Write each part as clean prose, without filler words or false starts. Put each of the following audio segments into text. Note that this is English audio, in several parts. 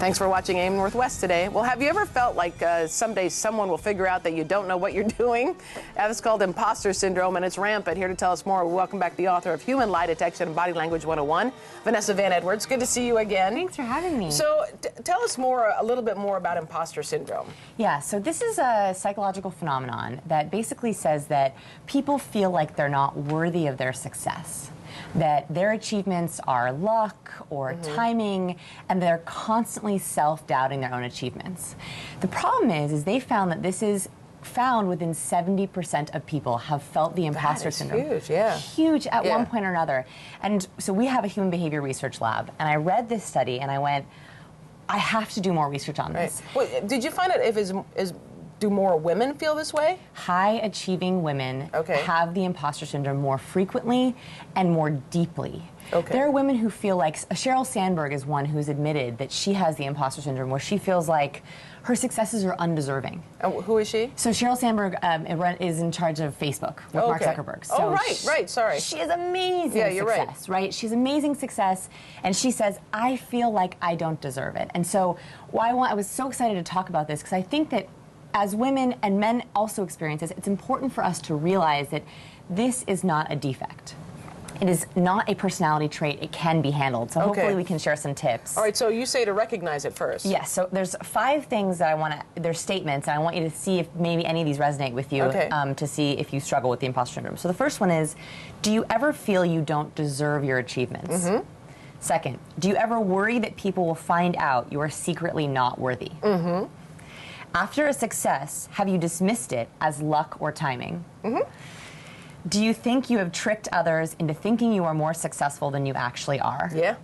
Thanks for watching AIM Northwest today. Well, have you ever felt like someday someone will figure out that you don't know what you're doing? That's called Impostor Syndrome, and it's rampant. Here to tell us more, we welcome back the author of Human Lie Detection and Body Language 101, Vanessa Van Edwards. Good to see you again. Thanks for having me. So tell us a little bit more about Impostor Syndrome. Yeah, so this is a psychological phenomenon that basically says that people feel like they're not worthy of their success, that their achievements are luck or timing, and they're constantly self-doubting their own achievements. The problem is they found that this is found within 70% of people have felt the imposter syndrome. Huge, yeah. Huge at one point or another. And so we have a human behavior research lab, and I read this study and I went, I have to do more research on this. Wait, did you find it do more women feel this way? High-achieving women have the imposter syndrome more frequently and more deeply. There are women who feel like, Sheryl Sandberg is one who's admitted that she has the imposter syndrome, where she feels like her successes are undeserving. Who is she? So Sheryl Sandberg is in charge of Facebook with Mark Zuckerberg. So right, sorry. She is amazing success, right? She's amazing success, and she says, I feel like I don't deserve it. And so I was so excited to talk about this, because I think that as women, and men also experience this, it's important for us to realize that this is not a defect. It is not a personality trait. It can be handled. So hopefully we can share some tips. All right, so you say to recognize it first. Yes, so there's 5 things that there's statements, and I want you to see if maybe any of these resonate with you to see if you struggle with the imposter syndrome. So the first one is, do you ever feel you don't deserve your achievements? Second, do you ever worry that people will find out you are secretly not worthy? After a success, have you dismissed it as luck or timing? Do you think you have tricked others into thinking you are more successful than you actually are? Yeah.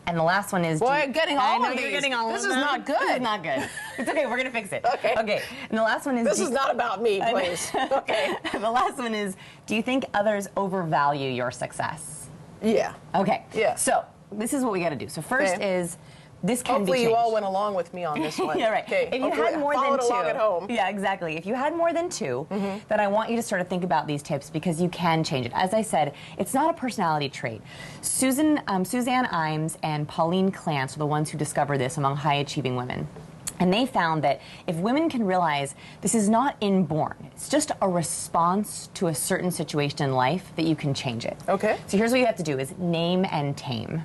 And the last one is... Boy, I'm getting all of these. You're getting all this of is them. not good. This is not good. It's okay, we're going to fix it. Okay. And the last one is... This is not about me, please. Okay. The last one is, do you think others overvalue your success? Yeah. Okay. Yeah. So, this is what we got to do. So first is... This can Hopefully be changed. you all went along with me on this one. Yeah, right. Okay. If you had more than 2, along at home. Yeah, exactly. If you had more than 2, then I want you to sort of think about these tips, because you can change it. As I said, it's not a personality trait. Suzanne Imes and Pauline Clance are the ones who discovered this among high-achieving women. And they found that if women can realize this is not inborn, it's just a response to a certain situation in life, that you can change it. Okay. So here's what you have to do is name and tame.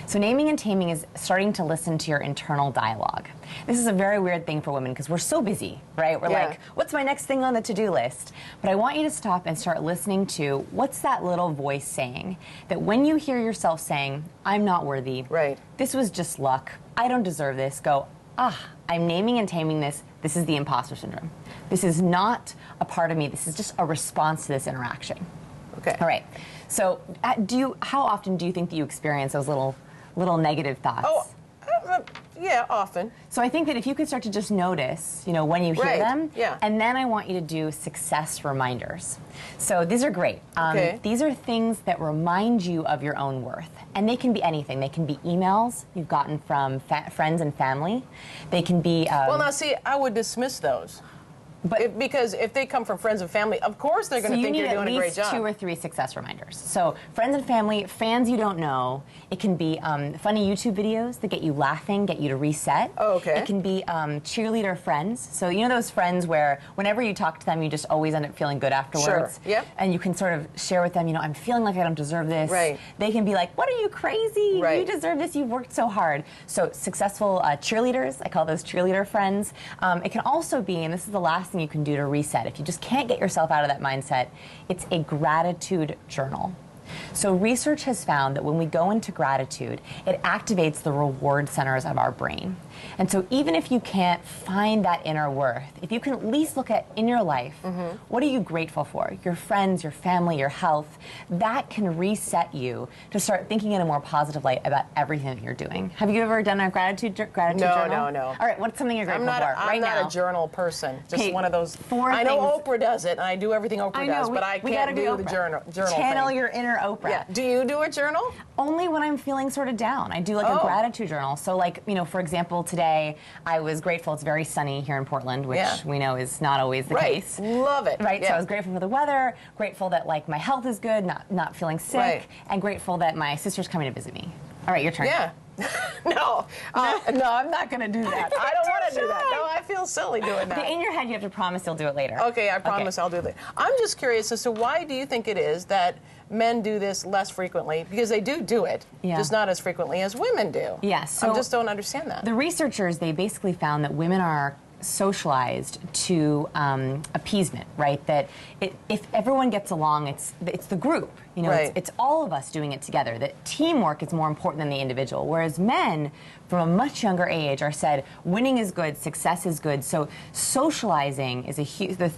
So naming and taming is starting to listen to your internal dialogue. This is a very weird thing for women, because we're so busy, right? We're like, what's my next thing on the to-do list? But I want you to stop and start listening to, what's that little voice saying? That when you hear yourself saying, I'm not worthy, this was just luck, I don't deserve this, go, I'm naming and taming this. This is the imposter syndrome. This is not a part of me. This is just a response to this interaction. Okay. All right. So, how often do you think that you experience those little negative thoughts? Yeah, often. So I think that if you could start to just notice, when you hear them, and then I want you to do success reminders. So these are great. These are things that remind you of your own worth, and they can be anything. They can be emails you've gotten from friends and family. They can be. Well, now see, I would dismiss those. But because if they come from friends and family, of course they're going to think you're doing a great job. So you need at least 2 or 3 success reminders. So friends and family, fans you don't know. It can be funny YouTube videos that get you laughing, get you to reset. It can be cheerleader friends. So you know those friends where whenever you talk to them, you just always end up feeling good afterwards. And you can sort of share with them, I'm feeling like I don't deserve this. They can be like, what, are you crazy? You deserve this. You've worked so hard. So successful cheerleaders, I call those cheerleader friends. It can also be, and this is the last thing you can do to reset, if you just can't get yourself out of that mindset, it's a gratitude journal. So research has found that when we go into gratitude, it activates the reward centers of our brain. And so even if you can't find that inner worth, if you can at least look at in your life, what are you grateful for? Your friends, your family, your health. That can reset you to start thinking in a more positive light about everything that you're doing. Have you ever done a gratitude journal? No. All right, what's something you're grateful for I'm not a journal person. Just one of those. I know Oprah does it, and I do everything Oprah does, but I can't do the journal Channel thing. your inner Oprah. Yeah. Do you do a journal? Only when I'm feeling sort of down. I do like a gratitude journal. So like, for example, today I was grateful. It's very sunny here in Portland, which we know is not always the case. Love it. Right. So I was grateful for the weather, grateful that like my health is good, not feeling sick, and grateful that my sister's coming to visit me. All right, your turn. Yeah. No, no, I'm not going to do that. I don't want to do that. No, I feel silly doing that. Okay, in your head, you have to promise you'll do it later. Okay, I promise I'll do it later. I'm just curious as to why do you think it is that men do this less frequently? Because they do it, just not as frequently as women do. Yes. So I just don't understand that. The researchers, they basically found that women are socialized to appeasement, right? That if everyone gets along, it's the group. You know, it's all of us doing it together. That teamwork is more important than the individual. Whereas men, from a much younger age, are said winning is good, success is good. So socializing is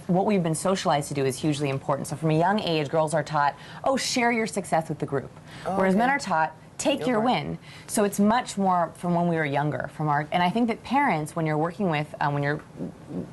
what we've been socialized to do is hugely important. So from a young age, girls are taught, oh, share your success with the group. Whereas men are taught, take your win. So it's much more from when we were younger. And I think that parents, when you're working with, when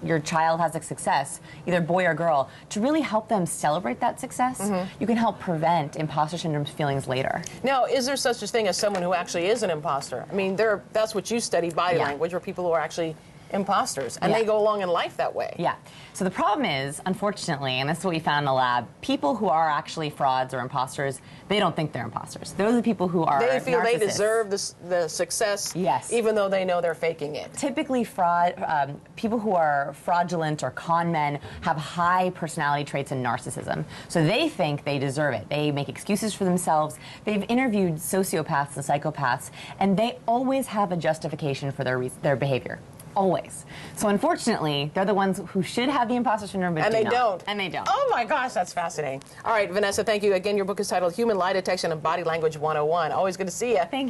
your child has a success, either boy or girl, to really help them celebrate that success, you can help prevent imposter syndrome feelings later. Now, is there such a thing as someone who actually is an imposter? I mean, that's what you study, body language, or people who are actually imposters, and they go along in life that way. Yeah. So the problem is, unfortunately, and this is what we found in the lab, people who are actually frauds or imposters, they don't think they're imposters. Those are the people who are They feel narcissists. They deserve the success, even though they know they're faking it. Typically, people who are fraudulent or con men have high personality traits and narcissism. So they think they deserve it. They make excuses for themselves. They've interviewed sociopaths and psychopaths, and they always have a justification for their behavior. Always. So unfortunately, they're the ones who should have the imposter syndrome, but they don't. And they don't. Oh my gosh, that's fascinating. All right, Vanessa, thank you. Again, your book is titled Human Lie Detection and Body Language 101. Always good to see you. Thank you.